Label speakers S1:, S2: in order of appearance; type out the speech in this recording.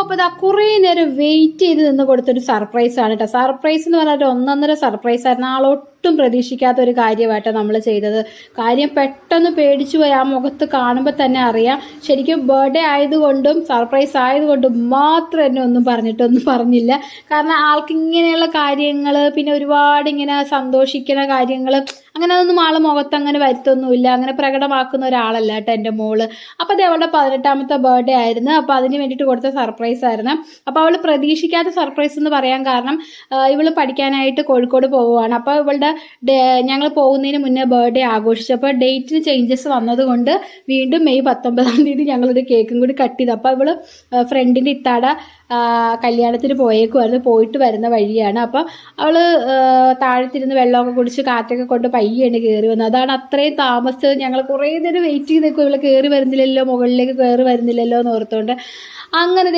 S1: അപ്പോൾ അതാ കുറേ നേരം വെയിറ്റ് ചെയ്ത് നിന്ന് കൊടുത്തൊരു സർപ്രൈസാണ് കേട്ടോ. സർപ്രൈസ് എന്ന് പറഞ്ഞാൽ ഒന്നൊന്നര സർപ്രൈസ് ആയിരുന്നു. ആളൊട്ടും പ്രതീക്ഷിക്കാത്ത ഒരു കാര്യമായിട്ടാണ് നമ്മൾ ചെയ്തത്. കാര്യം പെട്ടെന്ന് പേടിച്ചു പോയി. ആ മുഖത്ത് കാണുമ്പോൾ തന്നെ അറിയാം. ശരിക്കും ബർത്ത്ഡേ ആയതുകൊണ്ടും സർപ്രൈസ് ആയതുകൊണ്ടും മാത്രം എന്നെ ഒന്നും പറഞ്ഞില്ല. കാരണം ആൾക്ക് ഇങ്ങനെയുള്ള കാര്യങ്ങൾ, പിന്നെ ഒരുപാട് ഇങ്ങനെ സന്തോഷിക്കുന്ന കാര്യങ്ങൾ, അങ്ങനെ അതൊന്നും ആളെ മുഖത്ത് അങ്ങനെ വരുത്തൊന്നുമില്ല. അങ്ങനെ പ്രകടമാക്കുന്ന ഒരാളല്ല കേട്ടോ എൻ്റെ മോള്. അപ്പോൾ അത് അവളുടെ 18ാമത്തെ ബർത്ത്ഡേ ആയിരുന്നു. അപ്പോൾ അതിന് വേണ്ടിയിട്ട് കൊടുത്ത സർപ്രൈസ് ആയിരുന്നു. അപ്പോൾ അവൾ പ്രതീക്ഷിക്കാത്ത സർപ്രൈസ് എന്ന് പറയാൻ കാരണം, ഇവള് പഠിക്കാനായിട്ട് കോഴിക്കോട് പോവുകയാണ്. അപ്പോൾ ഇവളുടെ ഞങ്ങൾ പോകുന്നതിന് മുന്നേ ബർത്ത്ഡേ ആഘോഷിച്ചു. അപ്പോൾ ഡേറ്റിന് ചേഞ്ചസ് വന്നതുകൊണ്ട് വീണ്ടും മെയ് 19ാം തീയതി ഞങ്ങളൊരു കേക്കും കൂടി കട്ട് ചെയ്തു. അപ്പോൾ ഇവള് ഫ്രണ്ടിൻ്റെ ഇത്താട കല്യാണത്തിന് പോയേക്കുമായിരുന്നു. പോയിട്ട് വരുന്ന വഴിയാണ്. അപ്പോൾ അവള് താഴത്തിരുന്ന് വെള്ളമൊക്കെ കുടിച്ച് കാറ്റൊക്കെ കൊണ്ട് പയ്യാണ് കയറി വന്നത്. അതാണ് അത്രയും താമസിച്ചത്. ഞങ്ങൾ കുറേ നേരം വെയിറ്റ് ചെയ്ത് നിൽക്കും, ഇവള് കയറി വരുന്നില്ലല്ലോ, മുകളിലേക്ക് കയറി വരുന്നില്ലല്ലോ എന്ന് ഓർത്തുകൊണ്ട്. അങ്ങനെ